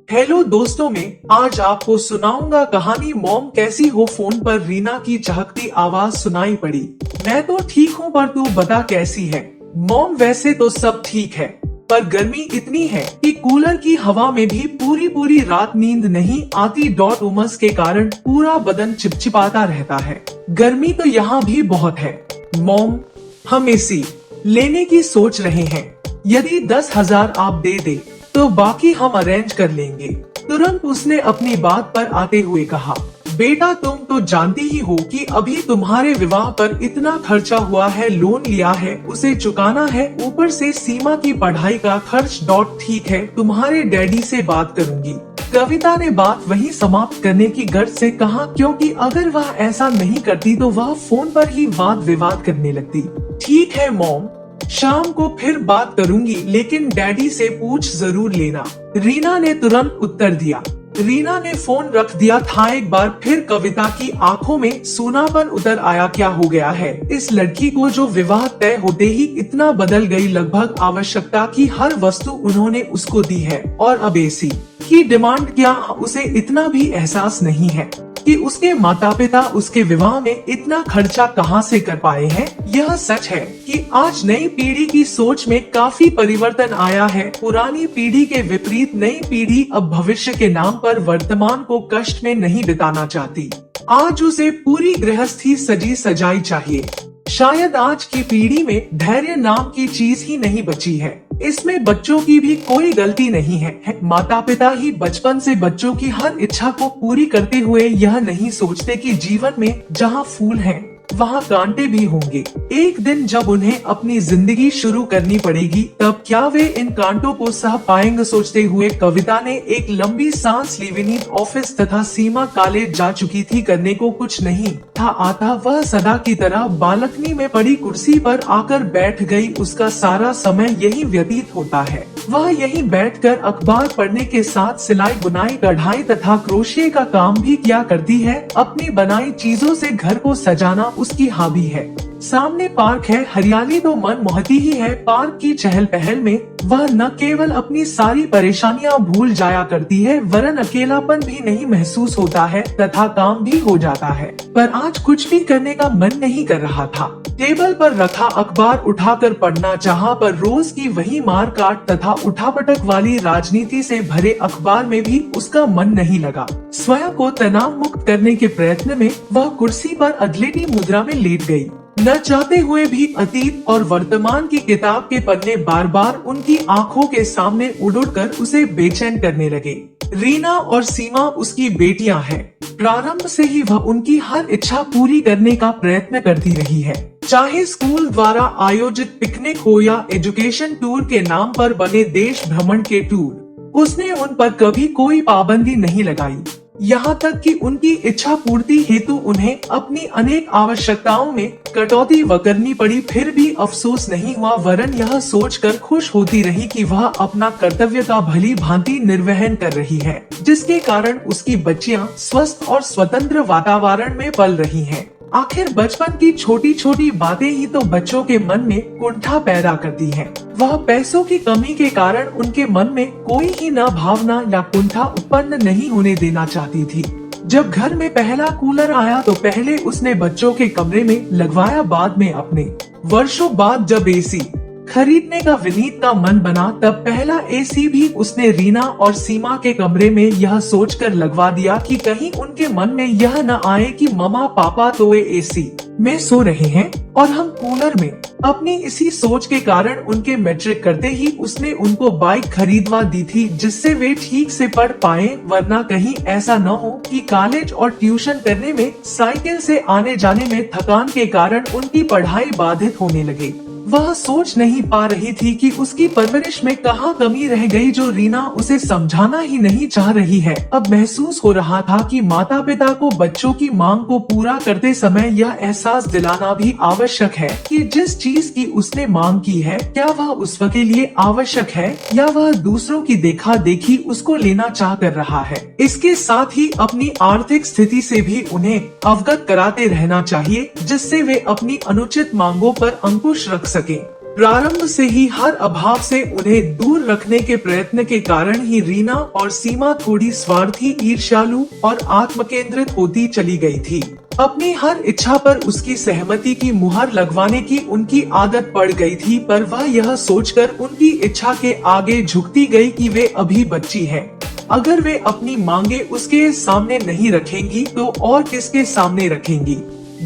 Hello दोस्तों, में आज आपको सुनाऊंगा कहानी मॉम कैसी हो। फोन पर रीना की चहकती आवाज सुनाई पड़ी। मैं तो ठीक हूँ, पर तू बता कैसी है। मॉम वैसे तो सब ठीक है, पर गर्मी इतनी है कि कूलर की हवा में भी पूरी पूरी रात नींद नहीं आती। उमस के कारण पूरा बदन चिपचिपाता रहता है। गर्मी तो यहाँ भी बहुत है। मॉम, हम एसी लेने की सोच रहे हैं। यदि 10,000 आप दे दे तो बाकी हम अरेंज कर लेंगे। तुरंत उसने अपनी बात पर आते हुए कहा, बेटा तुम तो जानती ही हो कि अभी तुम्हारे विवाह पर इतना खर्चा हुआ है, लोन लिया है, उसे चुकाना है, ऊपर से सीमा की पढ़ाई का खर्च। ठीक है, तुम्हारे डैडी से बात करूंगी। कविता ने बात वहीं समाप्त करने की गर्ज से कहा, क्योंकि अगर वह ऐसा नहीं करती तो वह फोन पर ही वाद विवाद करने लगती। ठीक है मॉम, शाम को फिर बात करूंगी, लेकिन डैडी से पूछ जरूर लेना। रीना ने तुरंत उत्तर दिया। रीना ने फोन रख दिया था। एक बार फिर कविता की आंखों में सूनापन उतर आया। क्या हो गया है इस लड़की को, जो विवाह तय होते ही इतना बदल गई। लगभग आवश्यकता की हर वस्तु उन्होंने उसको दी है, और अब एसी की डिमांड। क्या उसे इतना भी एहसास नहीं है कि उसके माता पिता उसके विवाह में इतना खर्चा कहां से कर पाए हैं। यह सच है कि आज नई पीढ़ी की सोच में काफी परिवर्तन आया है। पुरानी पीढ़ी के विपरीत नई पीढ़ी अब भविष्य के नाम पर वर्तमान को कष्ट में नहीं बिताना चाहती। आज उसे पूरी गृहस्थी सजी सजाई चाहिए। शायद आज की पीढ़ी में धैर्य नाम की चीज ही नहीं बची है। इसमें बच्चों की भी कोई गलती नहीं है। माता पिता ही बचपन से बच्चों की हर इच्छा को पूरी करते हुए यह नहीं सोचते कि जीवन में जहाँ फूल हैं, वहाँ कांटे भी होंगे। एक दिन जब उन्हें अपनी जिंदगी शुरू करनी पड़ेगी, तब क्या वे इन कांटों को सह पाएंगे। सोचते हुए कविता ने एक लंबी सांस ली। विनीत ऑफिस तथा सीमा कॉलेज जा चुकी थी। करने को कुछ नहीं था आता। वह सदा की तरह बालकनी में पड़ी कुर्सी पर आकर बैठ गई। उसका सारा समय यही व्यतीत होता है। वह यहीं बैठकर अखबार पढ़ने के साथ सिलाई बुनाई कढ़ाई तथा क्रोशिये का काम भी किया करती है। अपनी बनाई चीजों से घर को सजाना उसकी हॉबी है। सामने पार्क है, हरियाली तो मन मोहती ही है। पार्क की चहल पहल में वह न केवल अपनी सारी परेशानियां भूल जाया करती है, वरन अकेलापन भी नहीं महसूस होता है तथा काम भी हो जाता है। पर आज कुछ भी करने का मन नहीं कर रहा था। टेबल पर रखा अखबार उठाकर पढ़ना चाहा, पर रोज की वही मार काट तथा उठापटक वाली राजनीति से भरे अखबार में भी उसका मन नहीं लगा। स्वयं को तनाव मुक्त करने के प्रयत्न में वह कुर्सी पर अधलेटी मुद्रा में लेट गई। न चाहते हुए भी अतीत और वर्तमान की किताब के पन्ने बार बार उनकी आंखों के सामने उड़-उड़ उसे बेचैन करने लगे। रीना और सीमा उसकी बेटियां हैं। प्रारंभ से ही वह उनकी हर इच्छा पूरी करने का प्रयत्न करती रही है। चाहे स्कूल द्वारा आयोजित पिकनिक हो या एजुकेशन टूर के नाम पर बने देश भ्रमण के टूर, उसने उन पर कभी कोई पाबंदी नहीं लगाई। यहाँ तक कि उनकी इच्छा पूर्ति हेतु उन्हें अपनी अनेक आवश्यकताओं में कटौती करनी पड़ी, फिर भी अफसोस नहीं हुआ, वरन यह सोचकर खुश होती रही कि वह अपना कर्तव्य का भली भांति निर्वहन कर रही है, जिसके कारण उसकी बच्चियां स्वस्थ और स्वतंत्र वातावरण में पल रही हैं। आखिर बचपन की छोटी छोटी बातें ही तो बच्चों के मन में कुंठा पैदा करती हैं। वह पैसों की कमी के कारण उनके मन में कोई ही न भावना या कुंठा उत्पन्न नहीं होने देना चाहती थी। जब घर में पहला कूलर आया तो पहले उसने बच्चों के कमरे में लगवाया, बाद में अपने। वर्षों बाद जब एसी खरीदने का विनीत का मन बना, तब पहला एसी भी उसने रीना और सीमा के कमरे में यह सोचकर लगवा दिया कि कहीं उनके मन में यह न आए कि मम्मा पापा तो एसी में सो रहे हैं और हम कूलर में। अपनी इसी सोच के कारण उनके मैट्रिक करते ही उसने उनको बाइक खरीदवा दी थी, जिससे वे ठीक से पढ़ पाए, वरना कहीं ऐसा न हो कि कॉलेज और ट्यूशन करने में, साइकिल से आने जाने में थकान के कारण उनकी पढ़ाई बाधित होने लगे। वह सोच नहीं पा रही थी कि उसकी परवरिश में कहाँ कमी रह गई, जो रीना उसे समझाना ही नहीं चाह रही है। अब महसूस हो रहा था कि माता पिता को बच्चों की मांग को पूरा करते समय यह एहसास दिलाना भी आवश्यक है कि जिस चीज की उसने मांग की है, क्या वह उसके लिए आवश्यक है या वह दूसरों की देखा देखी उसको लेना चाह कर रहा है। इसके साथ ही अपनी आर्थिक स्थिति से भी उन्हें अवगत कराते रहना चाहिए, जिससे वे अपनी अनुचित मांगों पर अंकुश रख सके। प्रारंभ से ही हर अभाव से उन्हें दूर रखने के प्रयत्न के कारण ही रीना और सीमा थोड़ी स्वार्थी, ईर्ष्यालु और आत्मकेंद्रित होती चली गई थी। अपनी हर इच्छा पर उसकी सहमति की मुहर लगवाने की उनकी आदत पड़ गई थी, पर वह यह सोचकर उनकी इच्छा के आगे झुकती गई कि वे अभी बच्ची है। अगर वे अपनी मांगे उसके सामने नहीं रखेंगी तो और किसके सामने रखेंगी।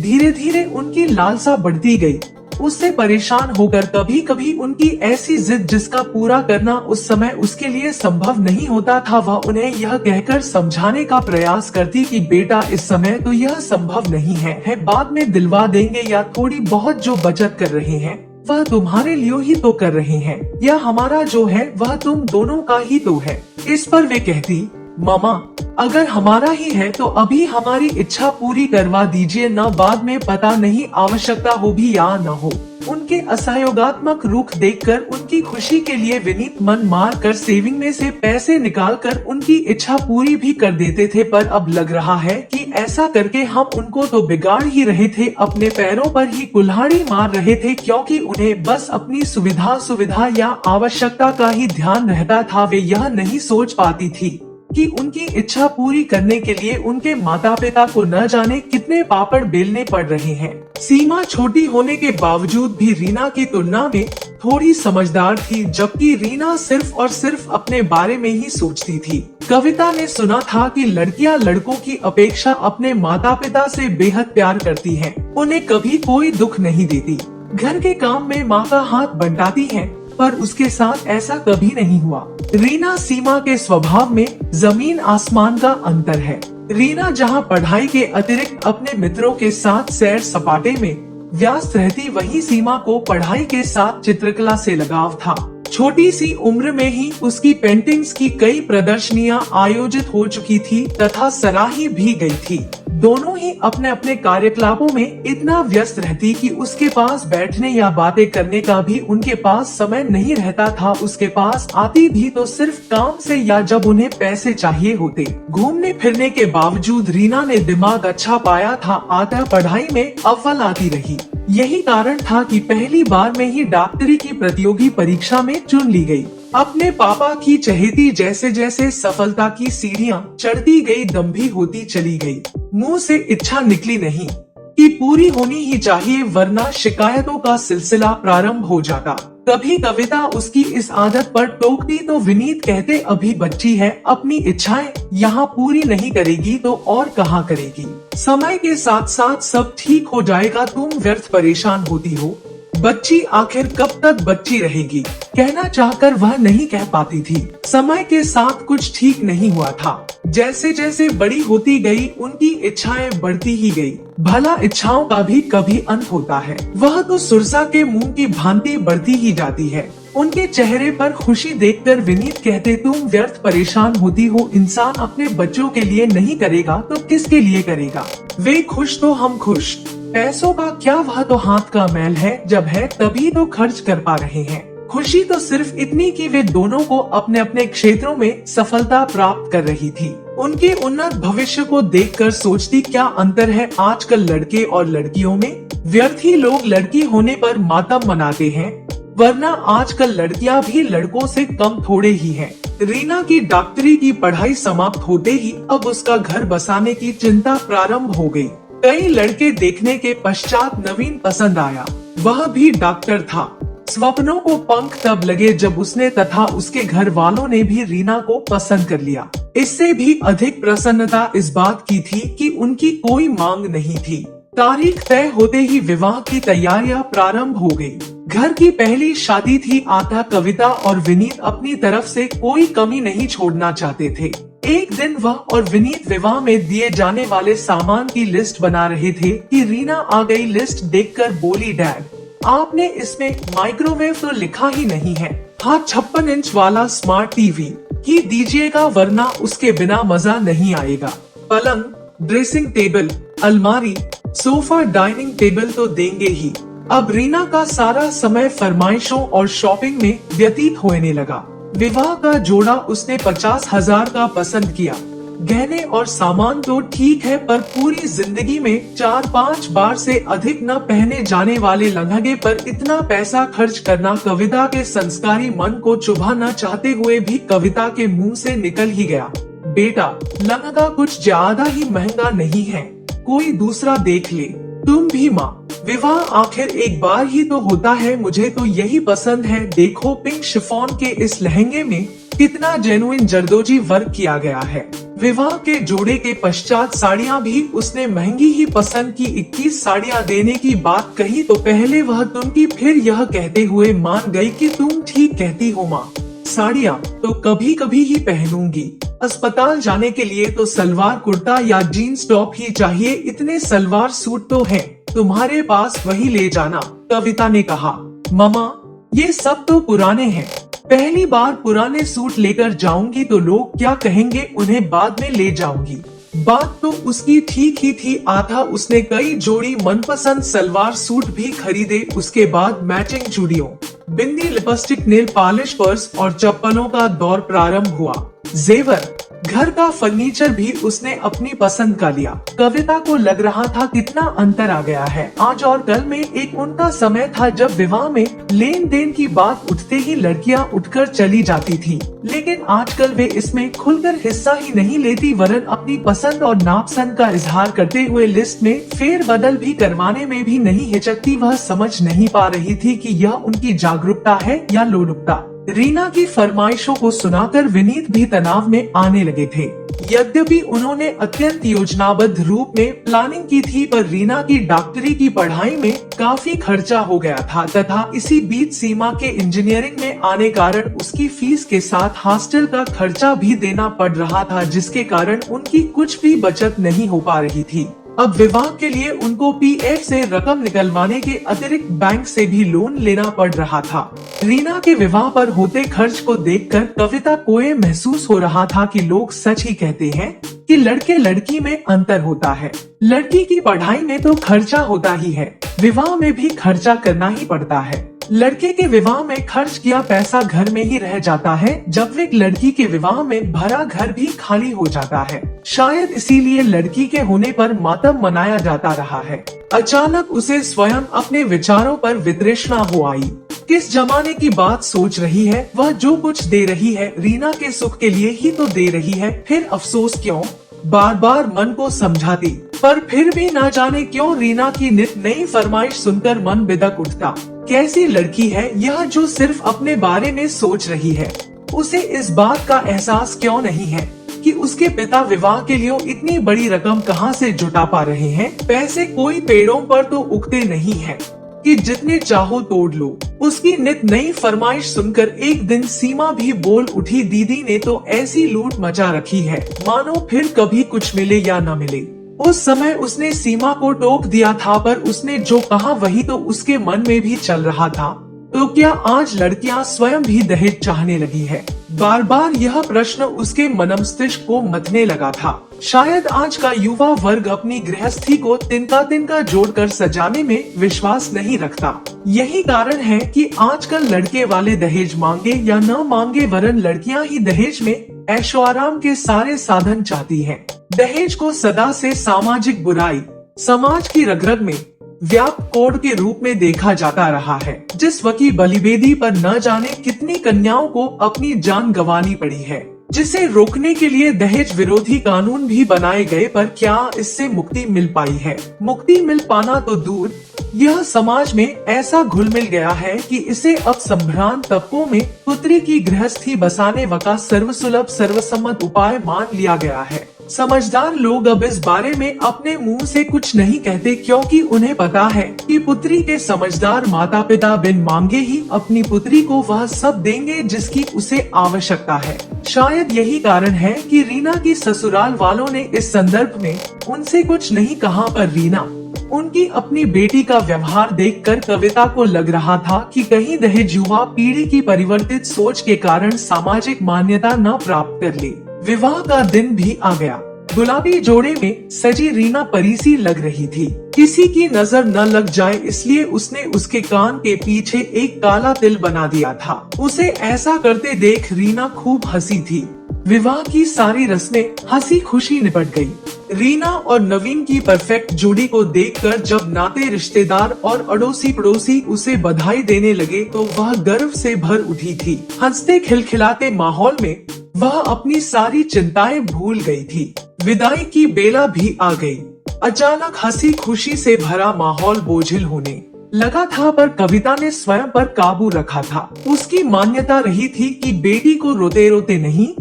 धीरे धीरे उनकी लालसा बढ़ती गई। उससे परेशान होकर कभी कभी उनकी ऐसी जिद जिसका पूरा करना उस समय उसके लिए संभव नहीं होता था, वह उन्हें यह कहकर समझाने का प्रयास करती कि बेटा इस समय तो यह संभव नहीं है, बाद में दिलवा देंगे, या थोड़ी बहुत जो बचत कर रहे हैं वह तुम्हारे लिए ही तो कर रहे हैं, या हमारा जो है वह तुम दोनों का ही तो है। इस पर वे कहती, मामा अगर हमारा ही है तो अभी हमारी इच्छा पूरी करवा दीजिए, न बाद में पता नहीं आवश्यकता हो भी या न हो। उनके असहयोगात्मक रुख देखकर उनकी खुशी के लिए विनीत मन मार कर सेविंग में से पैसे निकालकर उनकी इच्छा पूरी भी कर देते थे, पर अब लग रहा है कि ऐसा करके हम उनको तो बिगाड़ ही रहे थे, अपने पैरों पर ही कुल्हाड़ी मार रहे थे, क्योंकि उन्हें बस अपनी सुविधा या आवश्यकता का ही ध्यान रहता था। वे यह नहीं सोच पाती थी कि उनकी इच्छा पूरी करने के लिए उनके माता पिता को न जाने कितने पापड़ बेलने पड़ रहे हैं। सीमा छोटी होने के बावजूद भी रीना की तुलना में थोड़ी समझदार थी, जबकि रीना सिर्फ और सिर्फ अपने बारे में ही सोचती थी। कविता ने सुना था कि लड़कियां लड़कों की अपेक्षा अपने माता पिता से बेहद प्यार करती हैं, उन्हें कभी कोई दुख नहीं देती, घर के काम में माँ का हाथ बंटाती हैं, पर उसके साथ ऐसा कभी नहीं हुआ। रीना सीमा के स्वभाव में जमीन आसमान का अंतर है। रीना जहां पढ़ाई के अतिरिक्त अपने मित्रों के साथ सैर सपाटे में व्यस्त रहती, वहीं सीमा को पढ़ाई के साथ चित्रकला से लगाव था। छोटी सी उम्र में ही उसकी पेंटिंग्स की कई प्रदर्शनियां आयोजित हो चुकी थी तथा सराही भी गई थी। दोनों ही अपने अपने कार्यकलापों में इतना व्यस्त रहती कि उसके पास बैठने या बातें करने का भी उनके पास समय नहीं रहता था। उसके पास आती भी तो सिर्फ काम से या जब उन्हें पैसे चाहिए होते। घूमने फिरने के बावजूद रीना ने दिमाग अच्छा पाया था, अतः पढ़ाई में अव्वल आती रही। यही कारण था कि पहली बार में ही डॉक्टरी की प्रतियोगी परीक्षा में चुन ली गई। अपने पापा की चहेती जैसे जैसे सफलता की सीढ़ियां चढ़ती गई, दम्भी होती चली गई। मुंह से इच्छा निकली नहीं कि पूरी होनी ही चाहिए, वरना शिकायतों का सिलसिला प्रारंभ हो जाता। कभी कविता उसकी इस आदत पर टोकती तो विनीत कहते, अभी बच्ची है, अपनी इच्छाएं यहाँ पूरी नहीं करेगी तो और कहाँ करेगी। समय के साथ साथ सब ठीक हो जाएगा, तुम व्यर्थ परेशान होती हो। बच्ची आखिर कब तक बच्ची रहेगी, कहना चाहकर वह नहीं कह पाती थी। समय के साथ कुछ ठीक नहीं हुआ था। जैसे जैसे बड़ी होती गई उनकी इच्छाएं बढ़ती ही गई। भला इच्छाओं का भी कभी अंत होता है, वह तो सुरसा के मुंह की भांति बढ़ती ही जाती है। उनके चेहरे पर खुशी देखकर विनीत कहते, तुम व्यर्थ परेशान होती हो, इंसान अपने बच्चों के लिए नहीं करेगा तो किसके लिए करेगा। वे खुश तो हम खुश, पैसों का क्या, वह तो हाथ का मैल है, जब है तभी तो खर्च कर पा रहे हैं। खुशी तो सिर्फ इतनी कि वे दोनों को अपने अपने क्षेत्रों में सफलता प्राप्त कर रही थी। उनके उन्नत भविष्य को देखकर सोचती, क्या अंतर है आजकल लड़के और लड़कियों में। व्यर्थी लोग लड़की होने पर मातम मनाते हैं, वरना आजकल लड़कियां भी लड़कों से कम थोड़े ही हैं। रीना की डॉक्टरी की पढ़ाई समाप्त होते ही अब उसका घर बसाने की चिंता प्रारंभ हो गई। कई लड़के देखने के पश्चात नवीन पसंद आया, वह भी डॉक्टर था। स्वप्नों को पंख तब लगे जब उसने तथा उसके घर वालों ने भी रीना को पसंद कर लिया। इससे भी अधिक प्रसन्नता इस बात की थी कि उनकी कोई मांग नहीं थी। तारीख तय होते ही विवाह की तैयारियां प्रारंभ हो गई। घर की पहली शादी थी, अतः कविता और विनीत अपनी तरफ से कोई कमी नहीं छोड़ना चाहते थे। एक दिन वह और विनीत विवाह में दिए जाने वाले सामान की लिस्ट बना रहे थे कि रीना आ गई। लिस्ट देखकर बोली, डैड आपने इसमें माइक्रोवेव तो लिखा ही नहीं है। हाँ, 56 इंच वाला स्मार्ट टीवी ही दीजिएगा, वरना उसके बिना मजा नहीं आएगा। पलंग, ड्रेसिंग टेबल, अलमारी, सोफा, डाइनिंग टेबल तो देंगे ही। अब रीना का सारा समय फरमाइशों और शॉपिंग में व्यतीत होने लगा। विवाह का जोड़ा उसने 50,000 का पसंद किया। गहने और सामान तो ठीक है, पर पूरी जिंदगी में 4-5 बार से अधिक न पहने जाने वाले लहंगे पर इतना पैसा खर्च करना कविता के संस्कारी मन को चुभाना चाहते हुए भी कविता के मुंह से निकल ही गया। बेटा, लहंगा कुछ ज्यादा ही महंगा नहीं है, कोई दूसरा देख ले। तुम भी माँ, विवाह आखिर एक बार ही तो होता है, मुझे तो यही पसंद है। देखो पिंक शिफॉन के इस लहंगे में कितना जेनुइन जरदोजी वर्क किया गया है। विवाह के जोड़े के पश्चात साड़ियाँ भी उसने महंगी ही पसंद की। 21 साड़ियाँ देने की बात कही तो पहले वह तुम की, फिर यह कहते हुए मान गई कि तुम ठीक कहती हो माँ, साड़ियाँ तो कभी कभी ही पहनूंगी। अस्पताल जाने के लिए तो सलवार कुर्ता या जीन्स टॉप ही चाहिए, इतने सलवार सूट तो हैं, तुम्हारे पास वही ले जाना। कविता ने कहा, मम्मा ये सब तो पुराने हैं, पहली बार पुराने सूट लेकर जाऊंगी तो लोग क्या कहेंगे, उन्हें बाद में ले जाऊंगी। बात तो उसकी ठीक ही थी। आधा उसने कई जोड़ी मनपसंद सलवार सूट भी खरीदे, उसके बाद मैचिंग चूड़ियों, बिंदी, लिपस्टिक, नेल पॉलिश, पर्स और चप्पलों का दौर प्रारंभ हुआ। जेवर, घर का फर्नीचर भी उसने अपनी पसंद का लिया। कविता को लग रहा था कितना अंतर आ गया है। आज और कल में एक उनका समय था जब विवाह में लेन देन की बात उठते ही लड़कियां उठकर चली जाती थी, लेकिन आजकल वे इसमें खुलकर हिस्सा ही नहीं लेती, वरन अपनी पसंद और नापसंद का इजहार करते हुए लिस्ट में फेर बदल भी करवाने में भी नहीं हिचकती। वह समझ नहीं पा रही थी कि यह उनकी जागरूकता है या लोलुपता। रीना की फरमाइशों को सुनाकर विनीत भी तनाव में आने लगे थे। यद्यपि उन्होंने अत्यंत योजनाबद्ध रूप में प्लानिंग की थी, पर रीना की डॉक्टरी की पढ़ाई में काफी खर्चा हो गया था तथा इसी बीच सीमा के इंजीनियरिंग में आने कारण उसकी फीस के साथ हॉस्टल का खर्चा भी देना पड़ रहा था, जिसके कारण उनकी कुछ भी बचत नहीं हो पा रही थी। अब विवाह के लिए उनको पीएफ से रकम निकलवाने के अतिरिक्त बैंक से भी लोन लेना पड़ रहा था। रीना के विवाह पर होते खर्च को देखकर कविता को ये महसूस हो रहा था कि लोग सच ही कहते हैं कि लड़के लड़की में अंतर होता है। लड़की की पढ़ाई में तो खर्चा होता ही है, विवाह में भी खर्चा करना ही पड़ता है। लड़के के विवाह में खर्च किया पैसा घर में ही रह जाता है, जब एक लड़की के विवाह में भरा घर भी खाली हो जाता है। शायद इसीलिए लड़की के होने पर मातम मनाया जाता रहा है। अचानक उसे स्वयं अपने विचारों पर वितृष्णा हो आई। किस जमाने की बात सोच रही है, वह जो कुछ दे रही है रीना के सुख के लिए ही तो दे रही है, फिर अफसोस क्यों? बार बार मन को समझाती, पर फिर भी ना जाने क्यों रीना की नित नई फरमाइश सुनकर मन बिदक उठता। कैसी लड़की है यह जो सिर्फ अपने बारे में सोच रही है। उसे इस बात का एहसास क्यों नहीं है कि उसके पिता विवाह के लिए इतनी बड़ी रकम कहां से जुटा पा रहे हैं। पैसे कोई पेड़ों पर तो उगते नहीं है कि जितने चाहो तोड़ लो। उसकी नित नई फरमाइश सुनकर एक दिन सीमा भी बोल उठी, दीदी ने तो ऐसी लूट मचा रखी है मानो फिर कभी कुछ मिले या न मिले। उस समय उसने सीमा को टोक दिया था, पर उसने जो कहा वही तो उसके मन में भी चल रहा था। तो क्या आज लड़कियां स्वयं भी दहेज चाहने लगी है? बार बार यह प्रश्न उसके मनमस्तिष्क को मथने लगा था। शायद आज का युवा वर्ग अपनी गृहस्थी को तिनका तिनका जोड़कर सजाने में विश्वास नहीं रखता। यही कारण है कि आजकल लड़के वाले दहेज मांगे या न मांगे, वरन लड़कियां ही दहेज में ऐशो आराम के सारे साधन चाहती हैं। दहेज को सदा से सामाजिक बुराई, समाज की रग-रग में व्याप्त कोड के रूप में देखा जाता रहा है। जिस वकी बलिवेदी पर न जाने कितनी कन्याओं को अपनी जान गंवानी पड़ी है, जिसे रोकने के लिए दहेज विरोधी कानून भी बनाए गए, पर क्या इससे मुक्ति मिल पाई है? मुक्ति मिल पाना तो दूर, यह समाज में ऐसा घुल मिल गया है कि इसे अब संभ्रांत तबकों में पुत्री की गृहस्थी बसाने का सर्वसुलभ सर्वसम्मत उपाय मान लिया गया है। समझदार लोग अब इस बारे में अपने मुंह से कुछ नहीं कहते, क्योंकि उन्हें पता है कि पुत्री के समझदार माता पिता बिन मांगे ही अपनी पुत्री को वह सब देंगे जिसकी उसे आवश्यकता है। शायद यही कारण है कि रीना की ससुराल वालों ने इस संदर्भ में उनसे कुछ नहीं कहा, पर रीना उनकी अपनी बेटी का व्यवहार देखकर कविता को लग रहा था कि कहीं दहेज युवा पीढ़ी की परिवर्तित सोच के कारण सामाजिक मान्यता न प्राप्त कर ले। विवाह का दिन भी आ गया। गुलाबी जोड़े में सजी रीना परी सी लग रही थी। किसी की नजर न लग जाए इसलिए उसने उसके कान के पीछे एक काला तिल बना दिया था। उसे ऐसा करते देख रीना खूब हंसी थी। विवाह की सारी रस्में हंसी खुशी निपट गई। रीना और नवीन की परफेक्ट जोड़ी को देखकर जब नाते रिश्तेदार और अड़ोसी पड़ोसी उसे बधाई देने लगे तो वह गर्व से भर उठी थी। हंसते खिलखिलाते माहौल में वह अपनी सारी चिंताएं भूल गई थी। विदाई की बेला भी आ गई। अचानक हंसी खुशी से भरा माहौल बोझिल होने लगा था, पर कविता ने स्वयं पर काबू रखा था। उसकी मान्यता रही थी कि बेटी को रोते रोते नहीं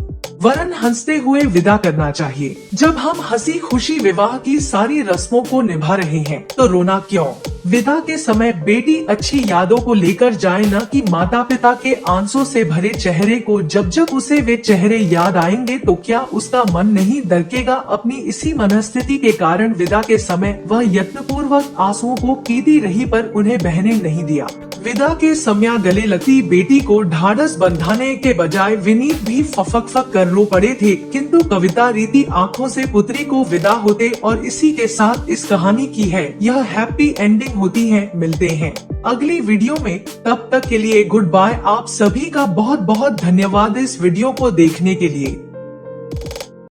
वरन हंसते हुए विदा करना चाहिए। जब हम हंसी खुशी विवाह की सारी रस्मों को निभा रहे हैं तो रोना क्यों? विदा के समय बेटी अच्छी यादों को लेकर जाए, न कि माता पिता के आंसू से भरे चेहरे को। जब जब उसे वे चेहरे याद आएंगे तो क्या उसका मन नहीं दरकेगा? अपनी इसी मनस्थिति के कारण विदा के समय वह यत्नपूर्वक आंसुओं को पीती रही पर उन्हें बहने नहीं दिया। विदा के समय गले लगती बेटी को ढाढ़स बंधाने के बजाय विनीत भी फक कर रो पड़े थे, किंतु कविता रीति आंखों से पुत्री को विदा होते और इसी के साथ इस कहानी की है यह हैप्पी एंडिंग होती है। मिलते हैं अगली वीडियो में, तब तक के लिए गुड बाय। आप सभी का बहुत बहुत धन्यवाद इस वीडियो को देखने के लिए।